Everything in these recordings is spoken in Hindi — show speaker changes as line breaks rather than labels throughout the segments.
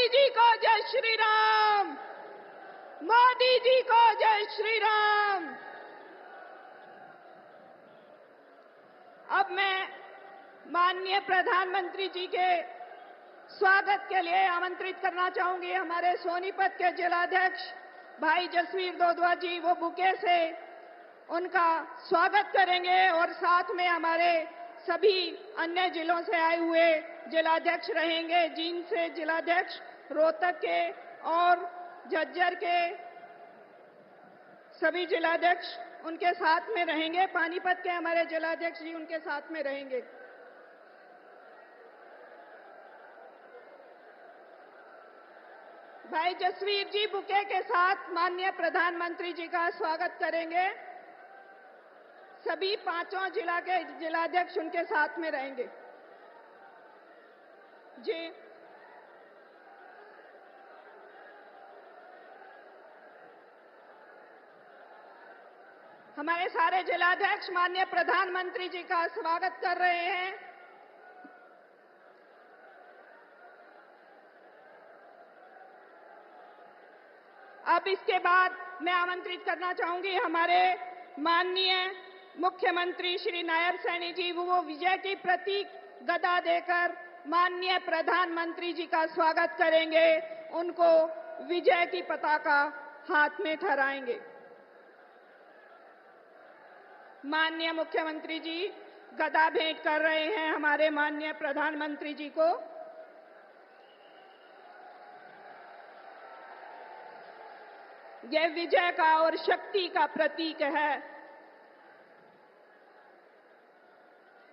मोदी जी को जय श्री राम। मोदी जी को जय श्री राम। अब मैं माननीय प्रधानमंत्री जी के स्वागत के लिए आमंत्रित करना चाहूंगी हमारे सोनीपत के जिलाध्यक्ष भाई जसवीर दोदवा जी। वो बुके से उनका स्वागत करेंगे और साथ में हमारे सभी अन्य जिलों से आए हुए जिलाध्यक्ष रहेंगे, जिनसे जिलाध्यक्ष रोहतक के और झज्जर के सभी जिलाध्यक्ष उनके साथ में रहेंगे। पानीपत के हमारे जिलाध्यक्ष जी उनके साथ में रहेंगे। भाई जसवीर जी बुके के साथ माननीय प्रधानमंत्री जी का स्वागत करेंगे। सभी पांचों जिला के जिलाध्यक्ष उनके साथ में रहेंगे जी। हमारे सारे जिलाध्यक्ष माननीय प्रधानमंत्री जी का स्वागत कर रहे हैं। अब इसके बाद मैं आमंत्रित करना चाहूंगी हमारे माननीय मुख्यमंत्री श्री नायब सैनी जी। वो विजय की प्रतीक गदा देकर माननीय प्रधानमंत्री जी का स्वागत करेंगे। उनको विजय की पताका हाथ में ठहराएंगे। माननीय मुख्यमंत्री जी गदा भेंट कर रहे हैं हमारे माननीय प्रधानमंत्री जी को। यह विजय का और शक्ति का प्रतीक है।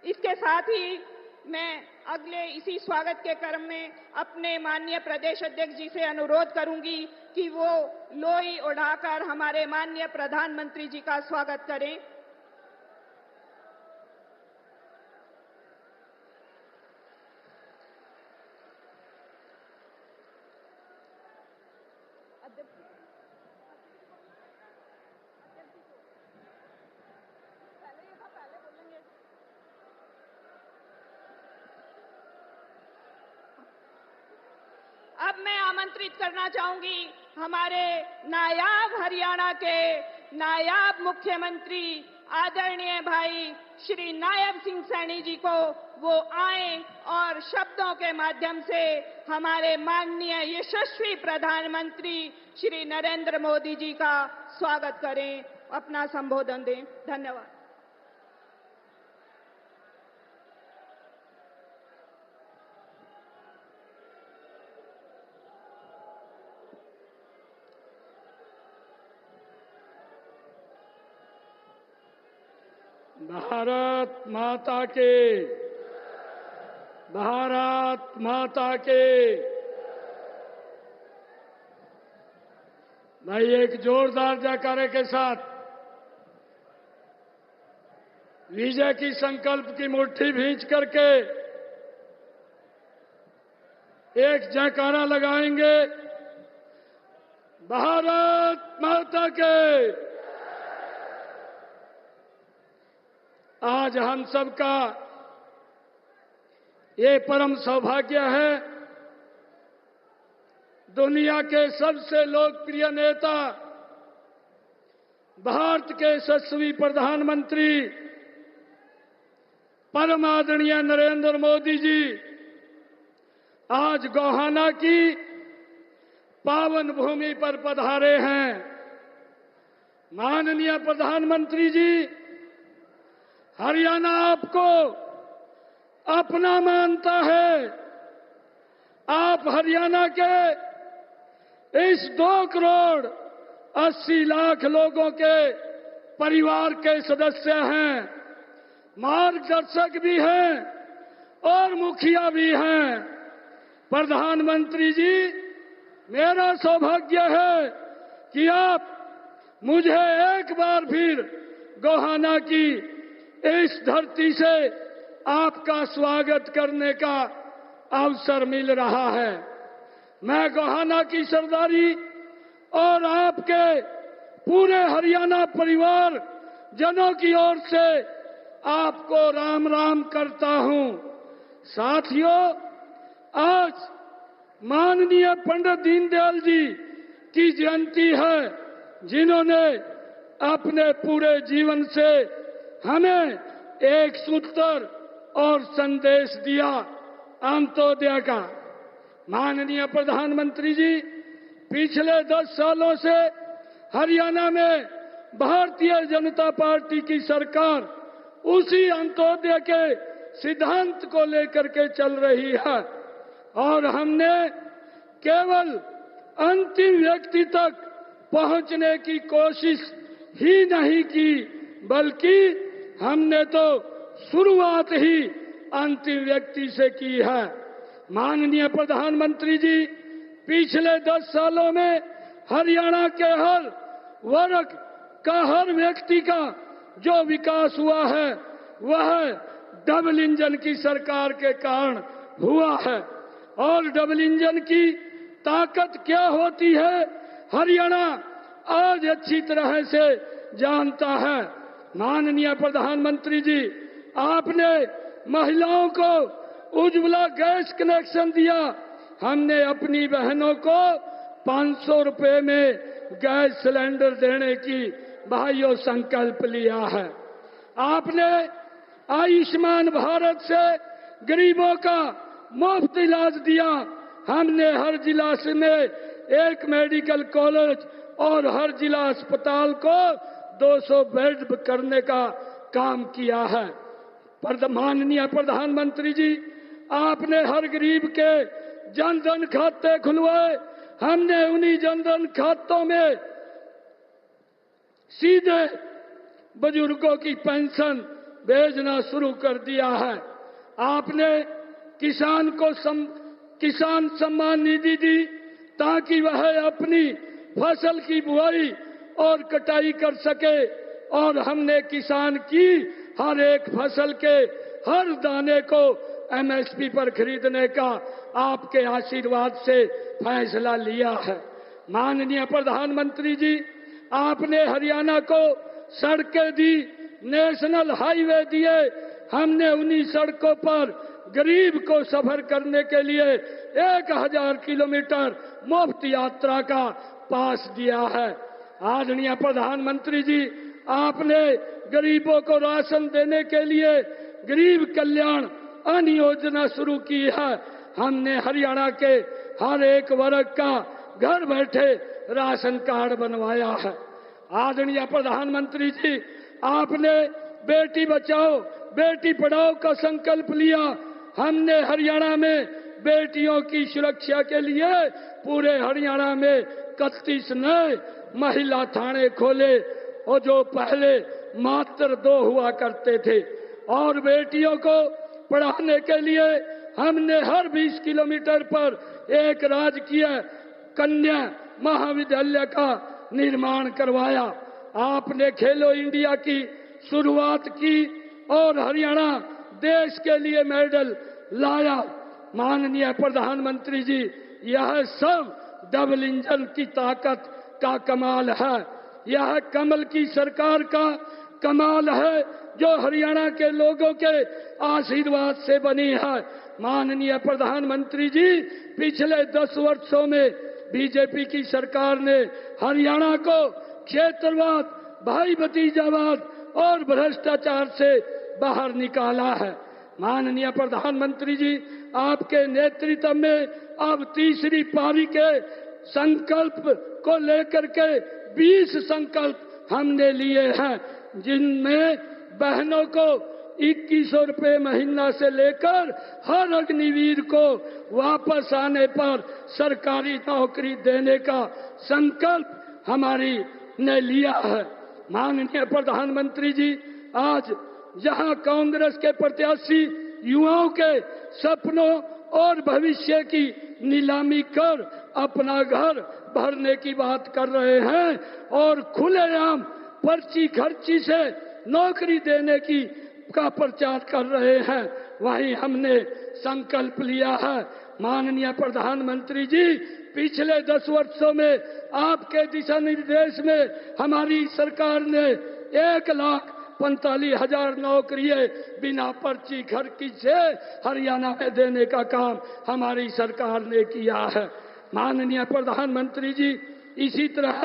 इसके साथ ही मैं अगले इसी स्वागत के क्रम में अपने माननीय प्रदेश अध्यक्ष जी से अनुरोध करूंगी कि वो लोई उड़ाकर हमारे माननीय प्रधानमंत्री जी का स्वागत करें। अब मैं आमंत्रित करना चाहूंगी हमारे नायाब हरियाणा के नायाब मुख्यमंत्री आदरणीय भाई श्री नायब सिंह सैनी जी को। वो आए और शब्दों के माध्यम से हमारे माननीय यशस्वी प्रधानमंत्री श्री नरेंद्र मोदी जी का स्वागत करें, अपना संबोधन दें। धन्यवाद।
भारत माता के, भारत माता के। भाई एक जोरदार जयकारे के साथ विजय की संकल्प की मुट्ठी भींच करके एक जयकारा लगाएंगे। भारत माता के। आज हम सबका ये परम सौभाग्य है, दुनिया के सबसे लोकप्रिय नेता भारत के यशस्वी प्रधानमंत्री परम आदरणीय नरेंद्र मोदी जी आज गोहाना की पावन भूमि पर पधारे हैं। माननीय प्रधानमंत्री जी, हरियाणा आपको अपना मानता है। आप हरियाणा के इस 2 करोड़ 80 लाख लोगों के परिवार के सदस्य हैं, मार्गदर्शक भी हैं और मुखिया भी हैं। प्रधानमंत्री जी, मेरा सौभाग्य है कि आप मुझे एक बार फिर गोहाना की इस धरती से आपका स्वागत करने का अवसर मिल रहा है। मैं गोहाना की सरदारी और आपके पूरे हरियाणा परिवार जनों की ओर से आपको राम राम करता हूं। साथियों, आज माननीय पंडित दीनदयाल जी की जयंती है, जिन्होंने अपने पूरे जीवन से हमें एक सूत्र और संदेश दिया, अंत्योदय का। माननीय प्रधानमंत्री जी, पिछले 10 सालों से हरियाणा में भारतीय जनता पार्टी की सरकार उसी अंत्योदय के सिद्धांत को लेकर के चल रही है और हमने केवल अंतिम व्यक्ति तक पहुंचने की कोशिश ही नहीं की, बल्कि हमने तो शुरुआत ही अंतिम व्यक्ति से की है। माननीय प्रधानमंत्री जी, पिछले 10 सालों में हरियाणा के हर वर्ग का, हर व्यक्ति का जो विकास हुआ है वह डबल इंजन की सरकार के कारण हुआ है। और डबल इंजन की ताकत क्या होती है, हरियाणा आज अच्छी तरह से जानता है। माननीय प्रधानमंत्री जी, आपने महिलाओं को उज्ज्वला गैस कनेक्शन दिया, हमने अपनी बहनों को 500 रुपए में गैस सिलेंडर देने की भाइयों संकल्प लिया है। आपने आयुष्मान भारत से गरीबों का मुफ्त इलाज दिया, हमने हर जिला में एक मेडिकल कॉलेज और हर जिला अस्पताल को 200 बेड करने का काम किया है। माननीय प्रधानमंत्री जी, आपने हर गरीब के जनधन खाते खुलवाए, हमने उन्हीं जनधन खातों में सीधे बुजुर्गों की पेंशन भेजना शुरू कर दिया है। आपने किसान सम्मान निधि दी ताकि वह अपनी फसल की बुआई और कटाई कर सके, और हमने किसान की हर एक फसल के हर दाने को एमएसपी पर खरीदने का आपके आशीर्वाद से फैसला लिया है। माननीय प्रधानमंत्री जी, आपने हरियाणा को सड़कें दी, नेशनल हाईवे दिए, हमने उन्हीं सड़कों पर गरीब को सफर करने के लिए 1000 किलोमीटर मुफ्त यात्रा का पास दिया है। आदरणीय प्रधानमंत्री जी, आपने गरीबों को राशन देने के लिए गरीब कल्याण अन्न योजना शुरू की है, हमने हरियाणा के हर एक वर्ग का घर बैठे राशन कार्ड बनवाया है। आदरणीय प्रधानमंत्री जी, आपने बेटी बचाओ बेटी पढ़ाओ का संकल्प लिया, हमने हरियाणा में बेटियों की सुरक्षा के लिए पूरे हरियाणा में 31 नए महिला थाने खोले, और जो पहले मात्र 2 हुआ करते थे। और बेटियों को पढ़ाने के लिए हमने हर 20 किलोमीटर पर एक राजकीय कन्या महाविद्यालय का निर्माण करवाया। आपने खेलो इंडिया की शुरुआत की और हरियाणा देश के लिए मेडल लाया। माननीय प्रधानमंत्री जी, यह सब डबल इंजन की ताकत का कमाल है, यह कमल की सरकार का कमाल है जो हरियाणा के लोगों के आशीर्वाद से बनी है। माननीय प्रधानमंत्री जी, पिछले 10 वर्षों में बीजेपी की सरकार ने हरियाणा को क्षेत्रवाद, भाई भतीजावाद और भ्रष्टाचार से बाहर निकाला है। माननीय प्रधानमंत्री जी, आपके नेतृत्व में अब तीसरी पारी के संकल्प को लेकर के 20 संकल्प हमने लिए हैं, जिनमें बहनों को 2100 रुपए महीना से लेकर हर अग्निवीर को वापस आने पर सरकारी नौकरी देने का संकल्प हमारी ने लिया है। माननीय प्रधानमंत्री जी, आज जहां कांग्रेस के प्रत्याशी युवाओं के सपनों और भविष्य की नीलामी कर अपना घर भरने की बात कर रहे हैं और खुलेआम पर्ची खर्ची से नौकरी देने की का प्रचार कर रहे हैं, वहीं हमने संकल्प लिया है। माननीय प्रधानमंत्री जी, पिछले 10 वर्षों में आपके दिशा निर्देश में हमारी सरकार ने 1 लाख 45,000 नौकरियां बिना पर्ची घर की से हरियाणा में देने का काम हमारी सरकार ने किया है। माननीय प्रधानमंत्री जी, इसी तरह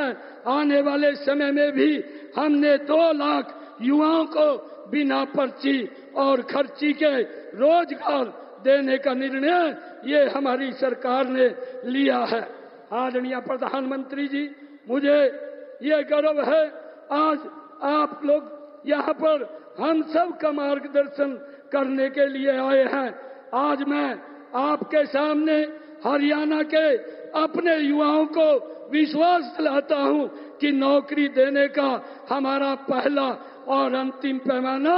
आने वाले समय में भी हमने 2 लाख युवाओं को बिना पर्ची और खर्ची के रोजगार देने का निर्णय ये हमारी सरकार ने लिया है। आदरणीय प्रधानमंत्री जी, मुझे ये गर्व है आज आप लोग यहाँ पर हम सब का मार्गदर्शन करने के लिए आए हैं। आज मैं आपके सामने हरियाणा के अपने युवाओं को विश्वास दिलाता हूँ कि नौकरी देने का हमारा पहला और अंतिम पैमाना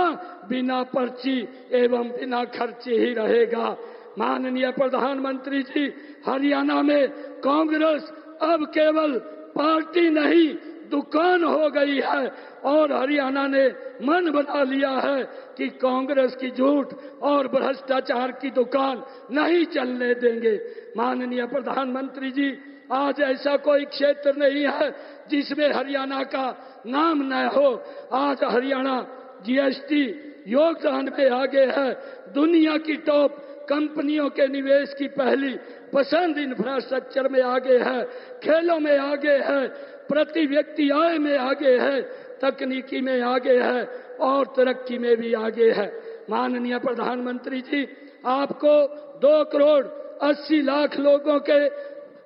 बिना पर्ची एवं बिना खर्चे ही रहेगा। माननीय प्रधानमंत्री जी, हरियाणा में कांग्रेस अब केवल पार्टी नहीं दुकान हो गई है और हरियाणा ने मन बना लिया है कि कांग्रेस की झूठ और भ्रष्टाचार की दुकान नहीं चलने देंगे। माननीय प्रधानमंत्री जी, आज ऐसा कोई क्षेत्र नहीं है जिसमें हरियाणा का नाम न हो। आज हरियाणा जीएसटी योगदान में आगे है, दुनिया की टॉप कंपनियों के निवेश की पहली पसंद इंफ्रास्ट्रक्चर में आगे है, खेलों में आगे है, प्रति व्यक्ति आय में आगे है, तकनीकी में आगे है और तरक्की में भी आगे है। माननीय प्रधानमंत्री जी, आपको 2 करोड़ 80 लाख लोगों के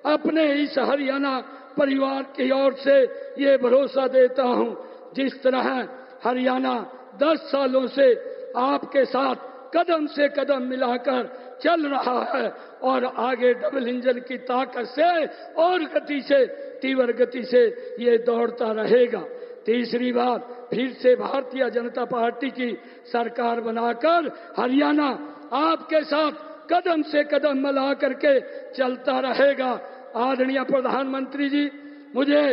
अपने इस हरियाणा परिवार की ओर से ये भरोसा देता हूँ, जिस तरह हरियाणा 10 सालों से आपके साथ कदम से कदम मिलाकर चल रहा है और आगे डबल इंजन की ताकत से और गति से, तीव्र गति से ये दौड़ता रहेगा। तीसरी बार फिर से भारतीय जनता पार्टी की सरकार बनाकर हरियाणा आपके साथ कदम से कदम मिला करके चलता रहेगा। आदरणीय प्रधानमंत्री जी, मुझे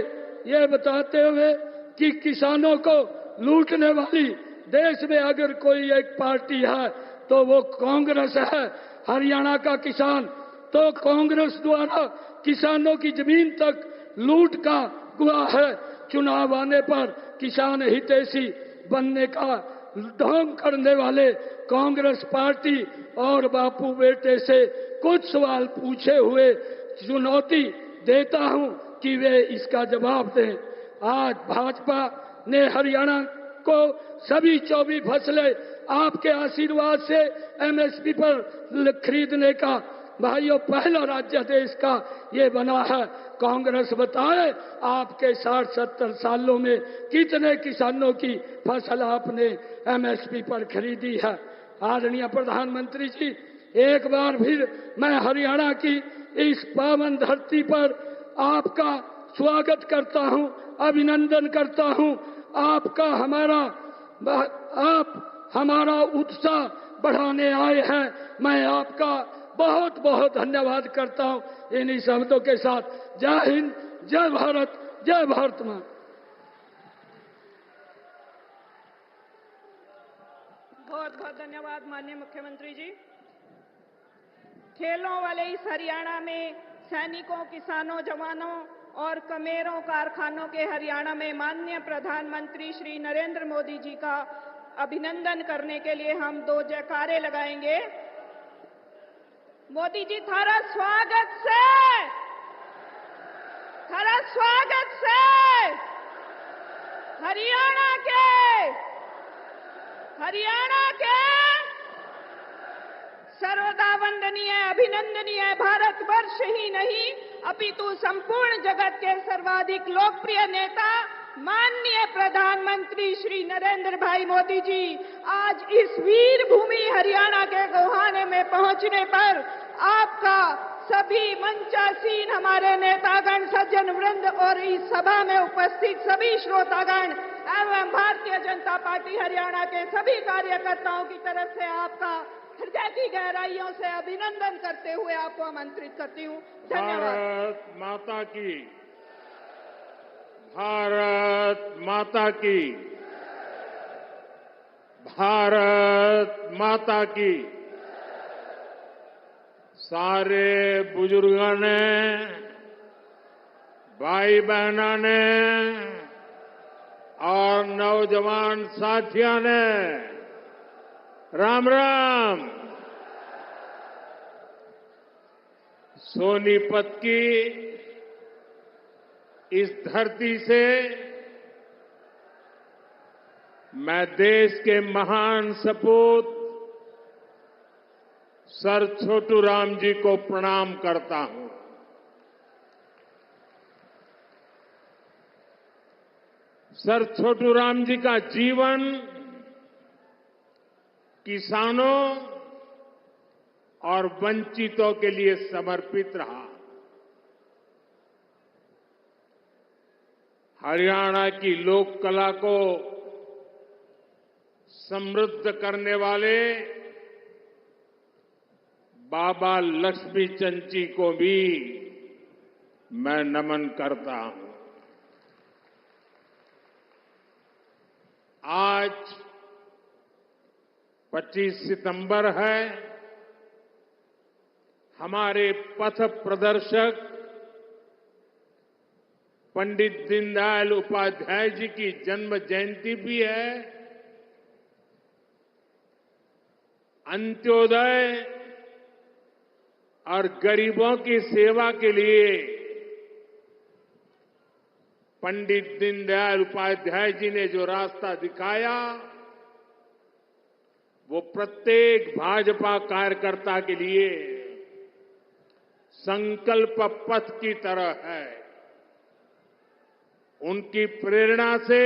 ये बताते हुए कि किसानों को लूटने वाली देश में अगर कोई एक पार्टी है तो वो कांग्रेस है। हरियाणा का किसान तो कांग्रेस द्वारा किसानों की जमीन तक लूट का गुआ है। चुनाव आने पर किसान हितैषी बनने का ढोंग करने वाले कांग्रेस पार्टी और बापू बेटे से कुछ सवाल पूछे हुए चुनौती देता हूं कि वे इसका जवाब दें। आज भाजपा ने हरियाणा को सभी 24 फसलें आपके आशीर्वाद से एमएसपी पर खरीदने का भाइयों पहला राज्य देश का ये बना है। कांग्रेस बताए आपके 60-70 सालों में कितने किसानों की फसल आपने एमएसपी पर खरीदी है। आदरणीय प्रधानमंत्री जी, एक बार फिर मैं हरियाणा की इस पावन धरती पर आपका स्वागत करता हूं, अभिनंदन करता हूं। आप हमारा उत्साह बढ़ाने आए हैं। मैं आपका बहुत बहुत धन्यवाद करता हूं। इन्हीं शब्दों के साथ जय हिंद, जय भारत, जय भारत मां।
बहुत बहुत धन्यवाद माननीय मुख्यमंत्री जी। खेलों वाले इस हरियाणा में सैनिकों, किसानों, जवानों और कमेरों कारखानों के हरियाणा में माननीय प्रधानमंत्री श्री नरेंद्र मोदी जी का अभिनंदन करने के लिए हम 2 जयकारे लगाएंगे। मोदी जी, थारा स्वागत से हरियाणा के सर्वदा वंदनीय, अभिनंदनीय भारतवर्ष ही नहीं अपितु संपूर्ण जगत के सर्वाधिक लोकप्रिय नेता माननीय प्रधानमंत्री श्री नरेंद्र भाई मोदी जी आज इस वीर भूमि हरियाणा के गोहाने में पहुंचने पर आपका सभी मंचासीन हमारे नेतागण, सज्जन वृंद और इस सभा में उपस्थित सभी श्रोतागण एवं भारतीय जनता पार्टी हरियाणा के सभी कार्यकर्ताओं की तरफ से आपका हृदय की गहराइयों से अभिनंदन करते हुए आपको आमंत्रित करती हूँ। धन्यवाद।
भारत माता की, भारत माता की, भारत माता की। सारे बुजुर्गों ने, भाई बहनों ने, और नौजवान साथियों ने राम राम। सोनीपत की इस धरती से मैं देश के महान सपूत सर छोटू राम जी को प्रणाम करता हूं। सर छोटू राम जी का जीवन किसानों और वंचितों के लिए समर्पित रहा। हरियाणा की लोक कला को समृद्ध करने वाले बाबा लक्ष्मी चंद जी को भी मैं नमन करता हूं। आज 25 सितंबर है। हमारे पथ प्रदर्शक पंडित दीनदयाल उपाध्याय जी की जन्म जयंती भी है। अंत्योदय और गरीबों की सेवा के लिए पंडित दीनदयाल उपाध्याय जी ने जो रास्ता दिखाया, वो प्रत्येक भाजपा कार्यकर्ता के लिए संकल्प पथ की तरह है। उनकी प्रेरणा से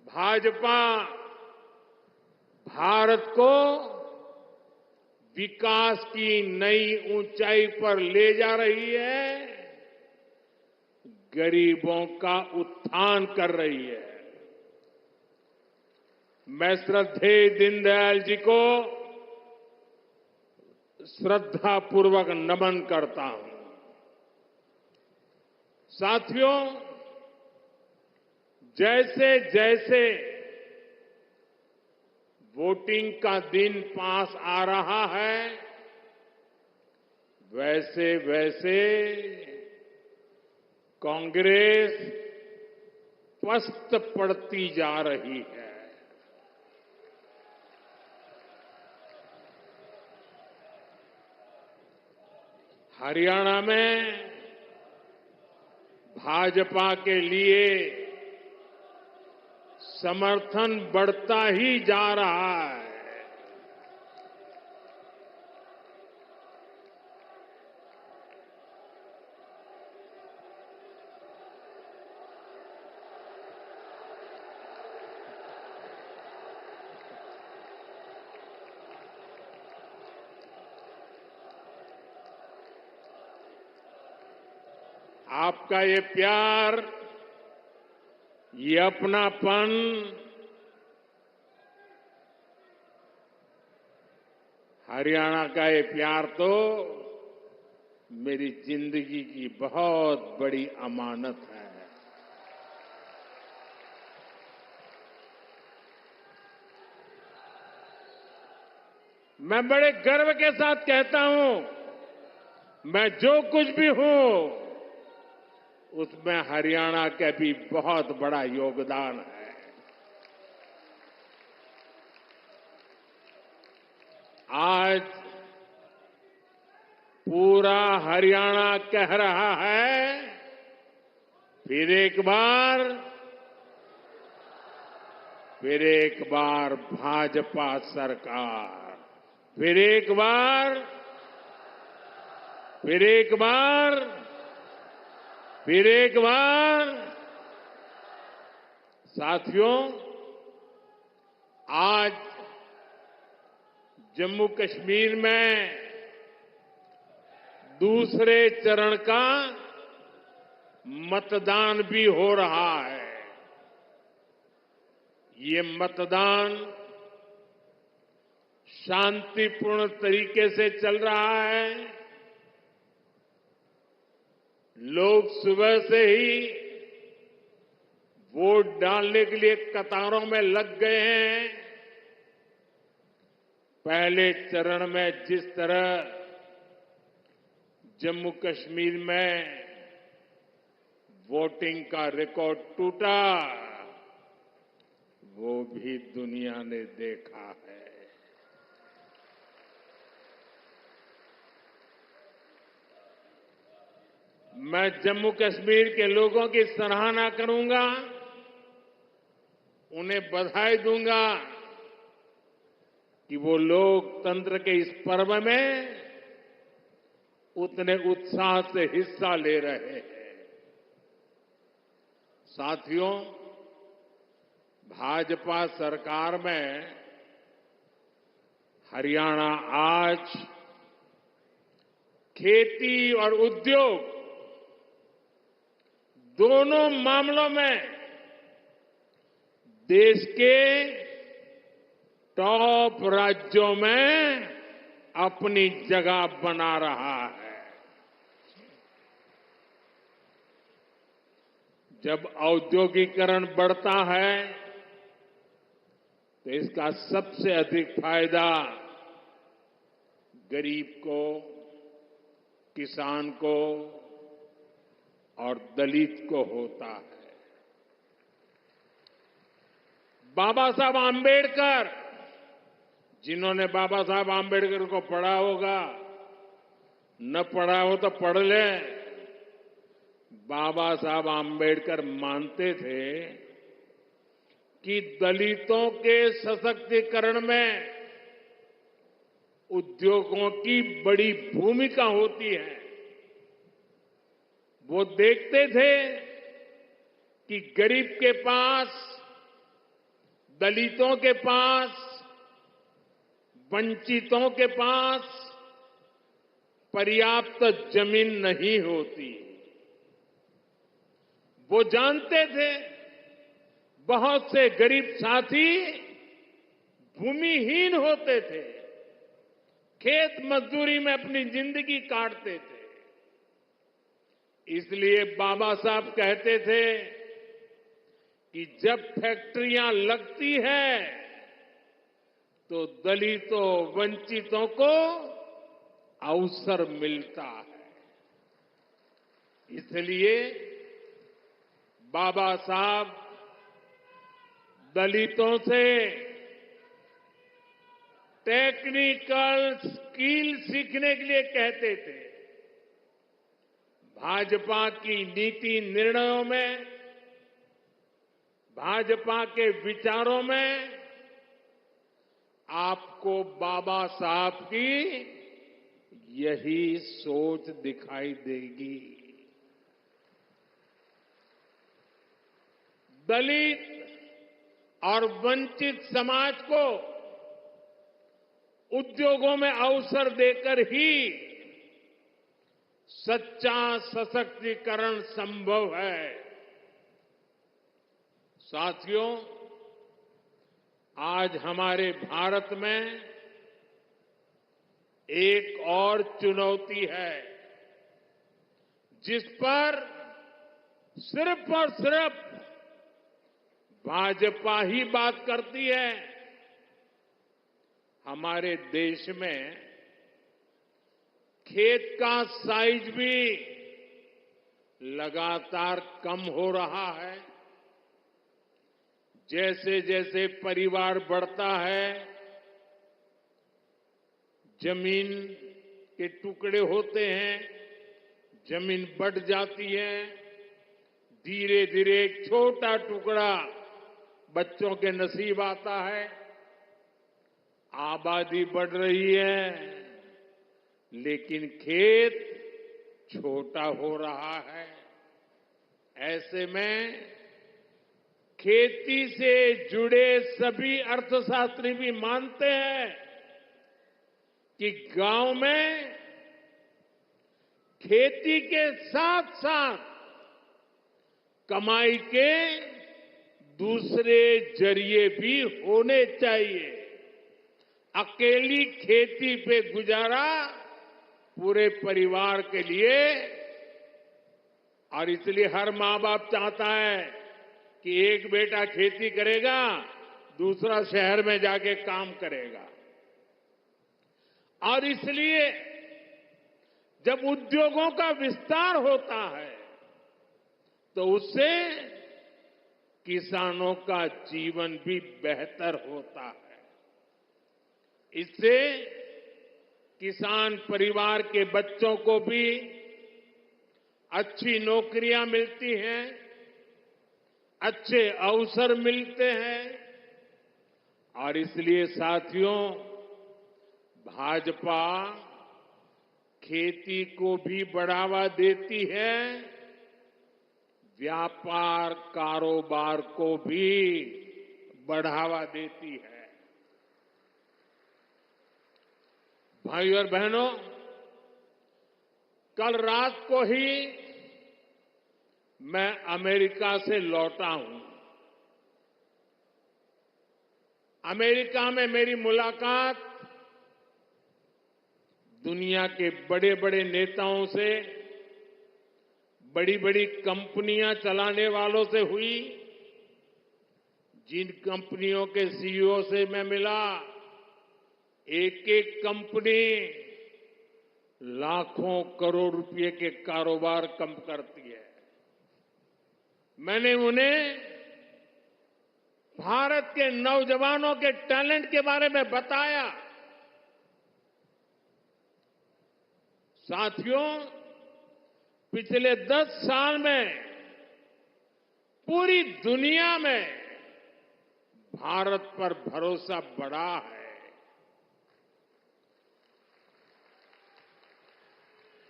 भाजपा भारत को विकास की नई ऊंचाई पर ले जा रही है, गरीबों का उत्थान कर रही है। मैं श्रद्धेय दीनदयाल जी को श्रद्धापूर्वक नमन करता हूं। साथियों, जैसे जैसे वोटिंग का दिन पास आ रहा है, वैसे वैसे कांग्रेस पस्त पड़ती जा रही है। हरियाणा में भाजपा के लिए समर्थन बढ़ता ही जा रहा है। आपका ये प्यार, ये अपनापन हरियाणा का ये प्यार तो मेरी जिंदगी की बहुत बड़ी अमानत है। मैं बड़े गर्व के साथ कहता हूं, मैं जो कुछ भी हूं उसमें हरियाणा का भी बहुत बड़ा योगदान है। आज पूरा हरियाणा कह रहा है, फिर एक बार भाजपा सरकार, फिर एक बार साथियों, आज जम्मू कश्मीर में दूसरे चरण का मतदान भी हो रहा है। ये मतदान शांतिपूर्ण तरीके से चल रहा है। लोग सुबह से ही वोट डालने के लिए कतारों में लग गए हैं। पहले चरण में जिस तरह जम्मू कश्मीर में वोटिंग का रिकॉर्ड टूटा, वो भी दुनिया ने देखा है। मैं जम्मू कश्मीर के लोगों की सराहना करूंगा, उन्हें बधाई दूंगा कि वो लोकतंत्र के इस पर्व में उतने उत्साह से हिस्सा ले रहे हैं। साथियों, भाजपा सरकार में हरियाणा आज खेती और उद्योग दोनों मामलों में देश के टॉप राज्यों में अपनी जगह बना रहा है। जब औद्योगिकरण बढ़ता है तो इसका सबसे अधिक फायदा गरीब को, किसान को और दलित को होता है। बाबा साहब आंबेडकर, जिन्होंने बाबा साहब आंबेडकर को पढ़ा होगा, न पढ़ा हो तो पढ़ ले। बाबा साहब आंबेडकर मानते थे कि दलितों के सशक्तिकरण में उद्योगों की बड़ी भूमिका होती है। वो देखते थे कि गरीब के पास, दलितों के पास, वंचितों के पास पर्याप्त जमीन नहीं होती। वो जानते थे बहुत से गरीब साथी भूमिहीन होते थे, खेत मजदूरी में अपनी जिंदगी काटते थे। इसलिए बाबा साहब कहते थे कि जब फैक्ट्रियां लगती है तो दलितों, वंचितों को अवसर मिलता है। इसलिए बाबा साहब दलितों से टेक्निकल स्किल सीखने के लिए कहते थे। भाजपा की नीति निर्णयों में, भाजपा के विचारों में आपको बाबा साहब की यही सोच दिखाई देगी। दलित और वंचित समाज को उद्योगों में अवसर देकर ही सच्चा सशक्तिकरण संभव है। साथियों, आज हमारे भारत में एक और चुनौती है जिस पर सिर्फ और सिर्फ भाजपा ही बात करती है। हमारे देश में खेत का साइज भी लगातार कम हो रहा है। जैसे जैसे परिवार बढ़ता है, जमीन के टुकड़े होते हैं, जमीन बढ़ जाती है। धीरे धीरे एक छोटा टुकड़ा बच्चों के नसीब आता है। आबादी बढ़ रही है, लेकिन खेत छोटा हो रहा है। ऐसे में खेती से जुड़े सभी अर्थशास्त्री भी मानते हैं कि गांव में खेती के साथ साथ कमाई के दूसरे जरिए भी होने चाहिए। अकेली खेती पे गुजारा पूरे परिवार के लिए, और इसलिए हर मां बाप चाहता है कि एक बेटा खेती करेगा, दूसरा शहर में जाके काम करेगा। और इसलिए जब उद्योगों का विस्तार होता है तो उससे किसानों का जीवन भी बेहतर होता है। इससे किसान परिवार के बच्चों को भी अच्छी नौकरियां मिलती हैं, अच्छे अवसर मिलते हैं और इसलिए साथियों, भाजपा खेती को भी बढ़ावा देती है, व्यापार कारोबार को भी बढ़ावा देती है। भाइयों और बहनों, कल रात को ही मैं अमेरिका से लौटा हूं। अमेरिका में मेरी मुलाकात दुनिया के बड़े बड़े नेताओं से, बड़ी बड़ी कंपनियां चलाने वालों से हुई। जिन कंपनियों के सीईओ से मैं मिला, एक एक कंपनी लाखों करोड़ रुपए के कारोबार कम करती है। मैंने उन्हें भारत के नौजवानों के टैलेंट के बारे में बताया। साथियों, पिछले 10 साल में पूरी दुनिया में भारत पर भरोसा बढ़ा है।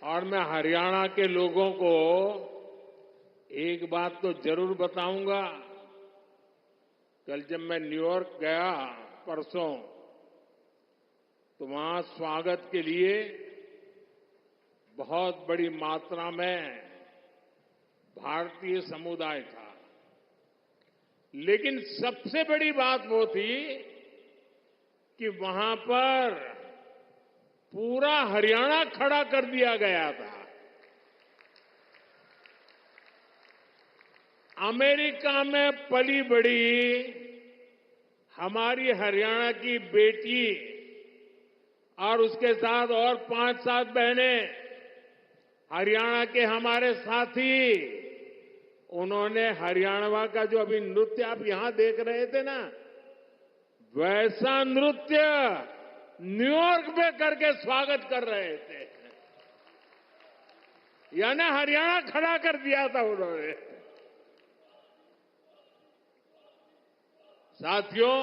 और मैं हरियाणा के लोगों को एक बात तो जरूर बताऊंगा। कल जब मैं न्यूयॉर्क गया परसों, तो वहां स्वागत के लिए बहुत बड़ी मात्रा में भारतीय समुदाय था। लेकिन सबसे बड़ी बात वो थी कि वहां पर पूरा हरियाणा खड़ा कर दिया गया था। अमेरिका में पली बड़ी हमारी हरियाणा की बेटी और उसके साथ और 5-7 बहनें, हरियाणा के हमारे साथी, उन्होंने हरियाणा का जो अभी नृत्य आप यहां देख रहे थे ना, वैसा नृत्य न्यूयॉर्क में करके स्वागत कर रहे थे। यानी हरियाणा खड़ा कर दिया था उन्होंने। साथियों,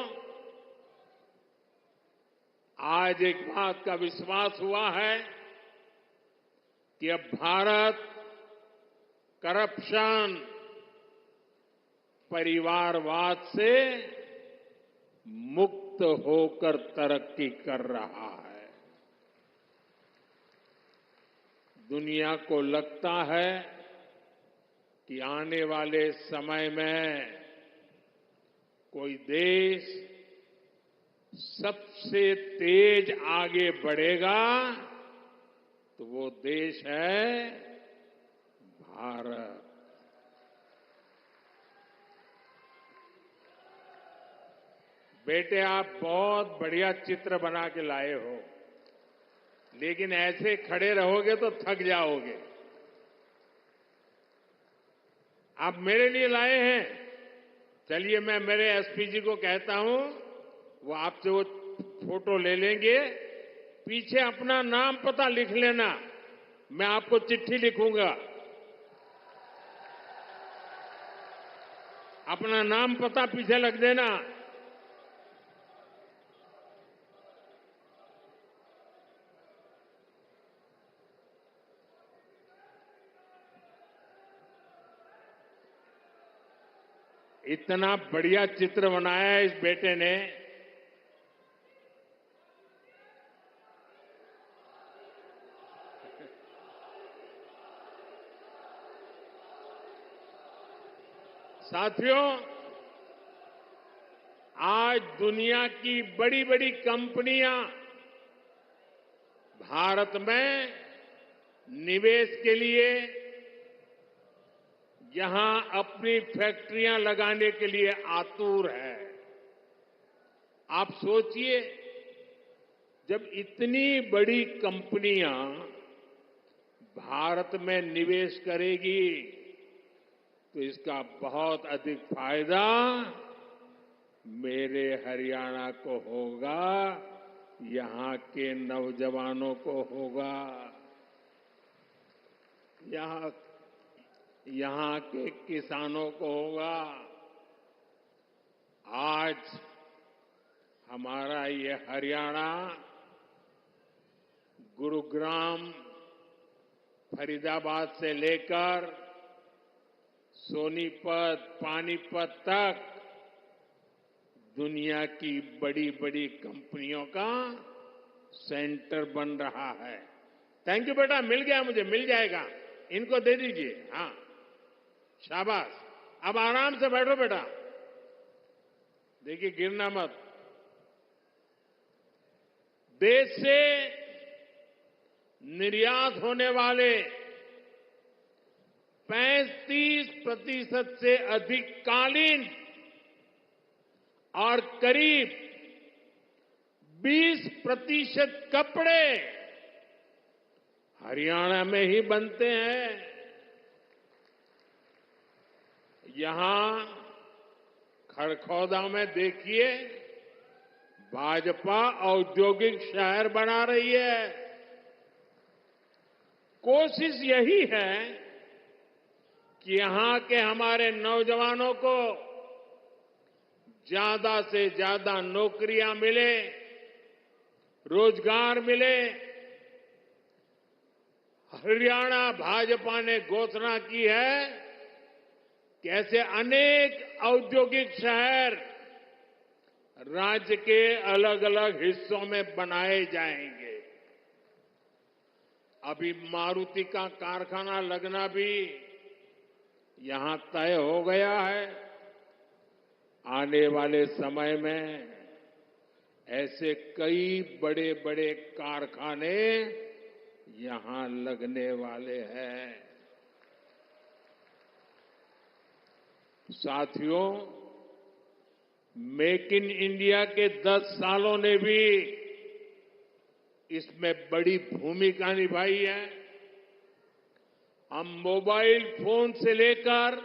आज एक बात का विश्वास हुआ है कि अब भारत करप्शन, परिवारवाद से मुक्त होकर तरक्की कर रहा है। दुनिया को लगता है कि आने वाले समय में कोई देश सबसे तेज आगे बढ़ेगा तो वो देश है भारत। बेटे, आप बहुत बढ़िया चित्र बना के लाए हो, लेकिन ऐसे खड़े रहोगे तो थक जाओगे। आप मेरे लिए लाए हैं। चलिए, मैं मेरे एसपी जी को कहता हूं, वो आपसे वो फोटो ले लेंगे। पीछे अपना नाम पता लिख लेना, मैं आपको चिट्ठी लिखूंगा। अपना नाम पता पीछे लग देना। इतना बढ़िया चित्र बनाया है इस बेटे ने। साथियों, आज दुनिया की बड़ी बड़ी कंपनियां भारत में निवेश के लिए, यहां अपनी फैक्ट्रियां लगाने के लिए आतुर है। आप सोचिए, जब इतनी बड़ी कंपनियां भारत में निवेश करेगी तो इसका बहुत अधिक फायदा मेरे हरियाणा को होगा, यहां के नौजवानों को होगा, यहां के किसानों को होगा। आज हमारा ये हरियाणा गुरुग्राम, फरीदाबाद से लेकर सोनीपत, पानीपत तक दुनिया की बड़ी बड़ी कंपनियों का सेंटर बन रहा है। थैंक यू बेटा, मिल गया मुझे, मिल जाएगा, इनको दे दीजिए। हाँ, शाबाश। अब आराम से बैठो बेटा, देखिए गिरना मत। देश से निर्यात होने वाले 35% से अधिक कालीन और करीब 20% कपड़े हरियाणा में ही बनते हैं। यहां खड़खौदा में देखिए, भाजपा औद्योगिक शहर बना रही है। कोशिश यही है कि यहां के हमारे नौजवानों को ज्यादा से ज्यादा नौकरियां मिले, रोजगार मिले। हरियाणा भाजपा ने घोषणा की है कि ऐसे अनेक औद्योगिक शहर राज्य के अलग अलग हिस्सों में बनाए जाएंगे। अभी मारुति का कारखाना लगना भी यहां तय हो गया है। आने वाले समय में ऐसे कई बड़े बड़े कारखाने यहां लगने वाले हैं। साथियों, मेक इन इंडिया के 10 सालों ने भी इसमें बड़ी भूमिका निभाई है। हम मोबाइल फोन से लेकर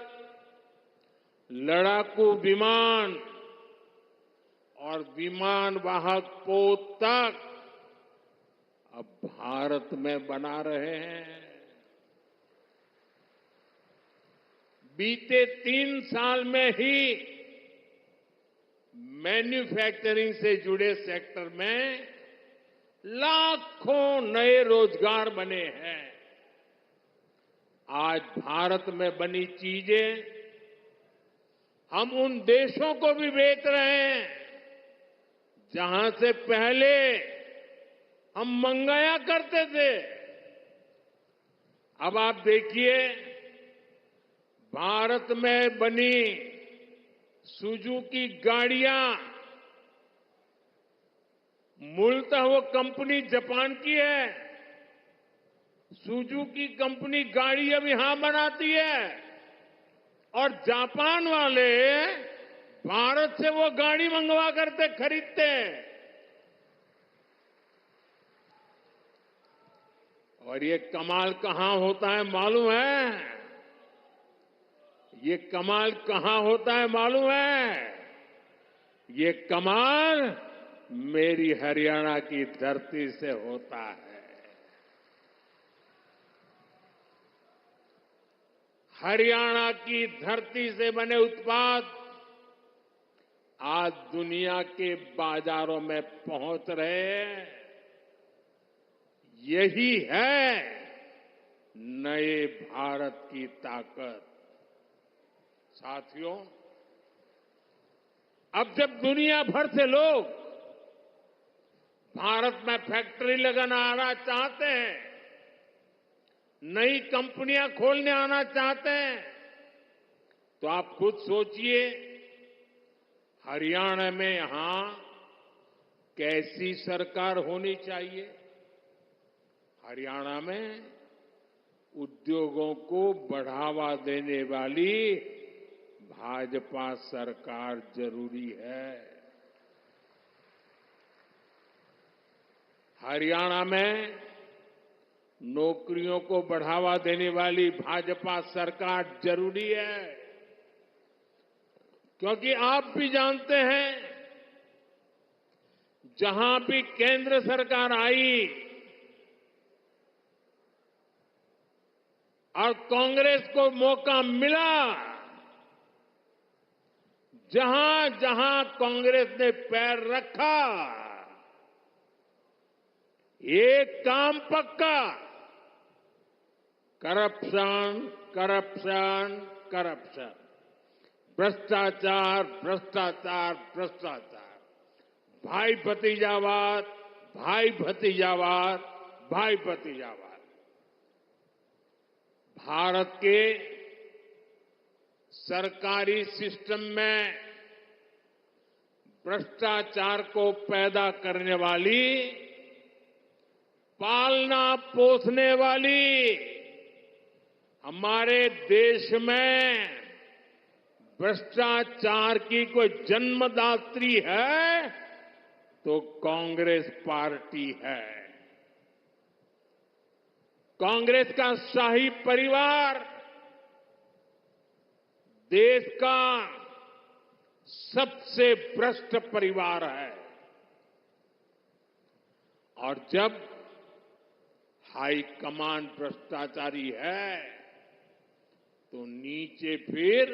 लड़ाकू विमान और विमान वाहक पोत तक अब भारत में बना रहे हैं। बीते 3 साल में ही मैन्युफैक्चरिंग से जुड़े सेक्टर में लाखों नए रोजगार बने हैं। आज भारत में बनी चीजें हम उन देशों को भी बेच रहे हैं जहां से पहले हम मंगाया करते थे। अब आप देखिए, भारत में बनी सुजुकी गाड़ियां, मूलतः वो कंपनी जापान की है। सुजुकी कंपनी गाड़ी अब यहां बनाती है और जापान वाले भारत से वो गाड़ी मंगवा करते खरीदते हैं। और ये कमाल कहां होता है मालूम है? ये कमाल कहां होता है मालूम है? ये कमाल मेरी हरियाणा की धरती से होता है। हरियाणा की धरती से बने उत्पाद आज दुनिया के बाजारों में पहुंच रहे हैं। यही है नए भारत की ताकत। साथियों, अब जब दुनिया भर से लोग भारत में फैक्ट्री लगाना चाहते हैं, नई कंपनियां खोलने आना चाहते हैं, तो आप खुद सोचिए हरियाणा में यहां कैसी सरकार होनी चाहिए। हरियाणा में उद्योगों को बढ़ावा देने वाली भाजपा सरकार जरूरी है। हरियाणा में नौकरियों को बढ़ावा देने वाली भाजपा सरकार जरूरी है। क्योंकि आप भी जानते हैं, जहां भी केंद्र सरकार आई और कांग्रेस को मौका मिला, जहां जहां कांग्रेस ने पैर रखा, एक काम पक्का, करप्शन, करप्शन, करप्शन, भ्रष्टाचार, भ्रष्टाचार, भ्रष्टाचार, भाई भतीजावाद, भाई भतीजावाद, भाई भतीजावाद। भारत के सरकारी सिस्टम में भ्रष्टाचार को पैदा करने वाली, पालना पोसने वाली, हमारे देश में भ्रष्टाचार की कोई जन्मदात्री है तो कांग्रेस पार्टी है। कांग्रेस का शाही परिवार देश का सबसे भ्रष्ट परिवार है। और जब हाईकमान भ्रष्टाचारी है तो नीचे फिर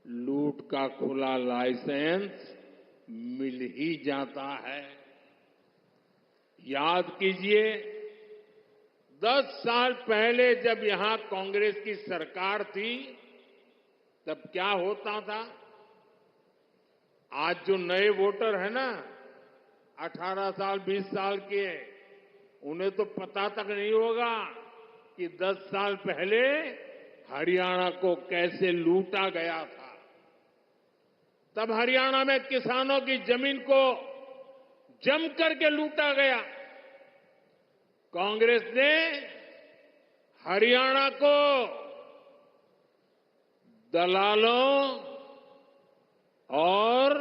लूट का खुला लाइसेंस मिल ही जाता है। याद कीजिए, 10 साल पहले जब यहां कांग्रेस की सरकार थी, तब क्या होता था? आज जो नए वोटर है ना, 18 साल 20 साल के, उन्हें तो पता तक नहीं होगा कि 10 साल पहले हरियाणा को कैसे लूटा गया था। तब हरियाणा में किसानों की जमीन को जम करके लूटा गया। कांग्रेस ने हरियाणा को दलालों और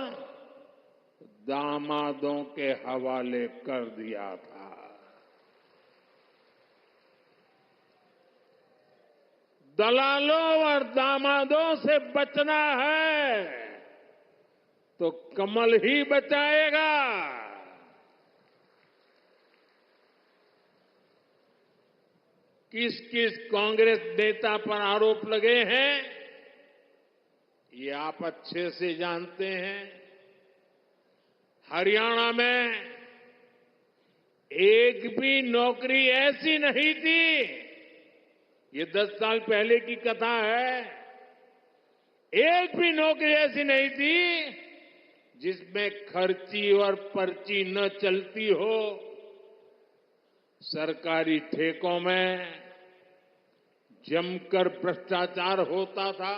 दामादों के हवाले कर दिया था। दलालों और दामादों से बचना है तो कमल ही बचाएगा। किस किस कांग्रेस नेता पर आरोप लगे हैं, ये आप अच्छे से जानते हैं। हरियाणा में एक भी नौकरी ऐसी नहीं थी, ये 10 साल पहले की कथा है, एक भी नौकरी ऐसी नहीं थी जिसमें खर्ची और पर्ची न चलती हो। सरकारी ठेकों में जमकर भ्रष्टाचार होता था।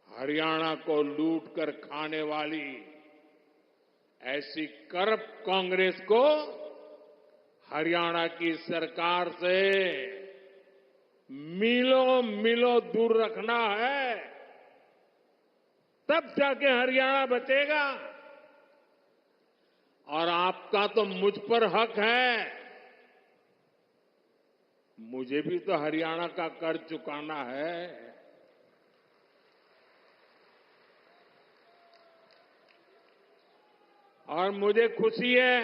हरियाणा को लूट कर खाने वाली ऐसी करप्ट कांग्रेस को हरियाणा की सरकार से मीलों मीलों दूर रखना है, तब जाके हरियाणा बचेगा। और आपका तो मुझ पर हक है, मुझे भी तो हरियाणा का कर्ज चुकाना है। और मुझे खुशी है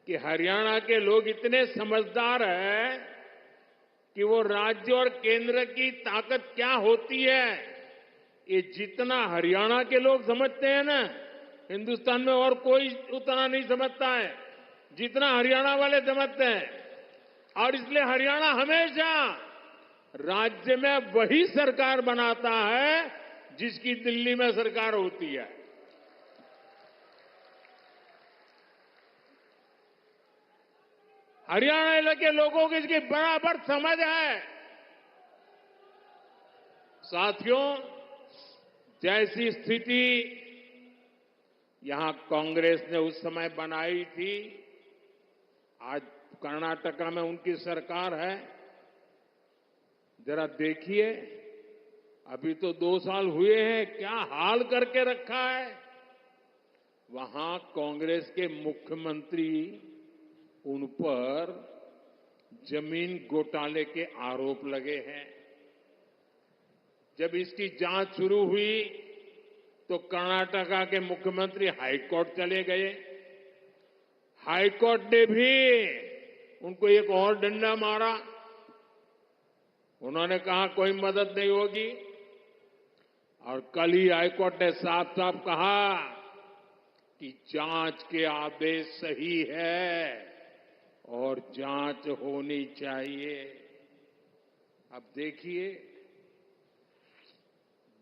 कि हरियाणा के लोग इतने समझदार हैं कि वो राज्य और केंद्र की ताकत क्या होती है, ये जितना हरियाणा के लोग समझते हैं ना, हिंदुस्तान में और कोई उतना नहीं समझता है जितना हरियाणा वाले समझते हैं। और इसलिए हरियाणा हमेशा राज्य में वही सरकार बनाता है जिसकी दिल्ली में सरकार होती है। हरियाणा के लोगों की इसकी बराबर समझ है। साथियों, जैसी स्थिति यहां कांग्रेस ने उस समय बनाई थी, आज कर्नाटका में उनकी सरकार है। जरा देखिए, अभी तो 2 साल हुए हैं, क्या हाल करके रखा है। वहां कांग्रेस के मुख्यमंत्री, उन पर जमीन घोटाले के आरोप लगे हैं। जब इसकी जांच शुरू हुई तो कर्नाटका के मुख्यमंत्री हाईकोर्ट चले गए। हाईकोर्ट ने भी उनको एक और डंडा मारा। उन्होंने कहा कोई मदद नहीं होगी। और कल ही हाईकोर्ट ने साफ साफ कहा कि जांच के आदेश सही है और जांच होनी चाहिए। अब देखिए,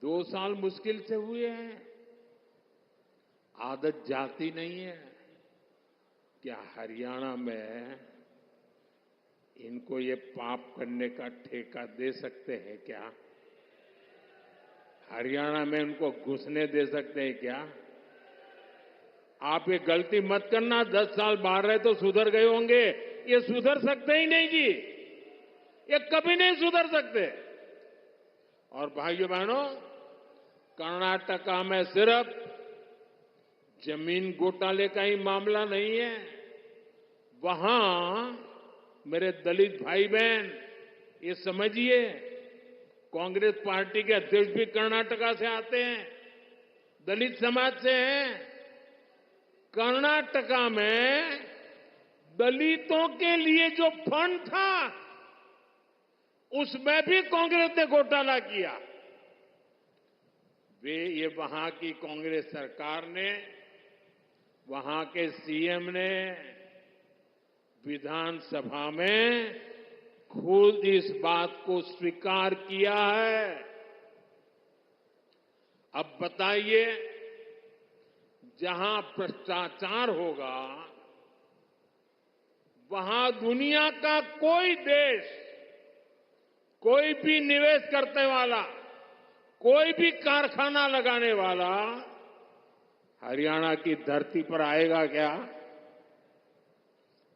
2 साल मुश्किल से हुए हैं, आदत जाती नहीं है। क्या हरियाणा में इनको ये पाप करने का ठेका दे सकते हैं क्या? हरियाणा में इनको घुसने दे सकते हैं क्या? आप ये गलती मत करना। 10 साल बाहर रहे तो सुधर गए होंगे, ये सुधर सकते ही नहीं जी, ये कभी नहीं सुधर सकते। और भाइयों बहनों, कर्नाटका में सिर्फ जमीन घोटाले का ही मामला नहीं है। वहां मेरे दलित भाई बहन, ये समझिए, कांग्रेस पार्टी के अध्यक्ष भी कर्नाटका से आते हैं, दलित समाज से हैं। कर्नाटका में दलितों के लिए जो फंड था, उसमें भी कांग्रेस ने घोटाला किया। ये वहां की कांग्रेस सरकार ने, वहां के सीएम ने विधानसभा में खुद इस बात को स्वीकार किया है। अब बताइए, जहां भ्रष्टाचार होगा वहां दुनिया का कोई देश, कोई भी निवेश करने वाला, कोई भी कारखाना लगाने वाला हरियाणा की धरती पर आएगा क्या?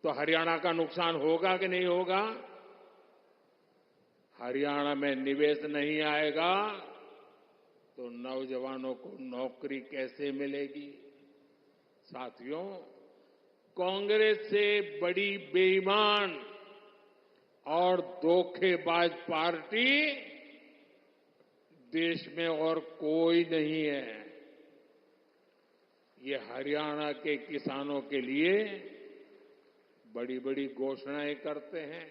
तो हरियाणा का नुकसान होगा कि नहीं होगा? हरियाणा में निवेश नहीं आएगा तो नौजवानों को नौकरी कैसे मिलेगी? साथियों, कांग्रेस से बड़ी बेईमान और धोखेबाज पार्टी देश में और कोई नहीं है। ये हरियाणा के किसानों के लिए बड़ी बड़ी घोषणाएं करते हैं,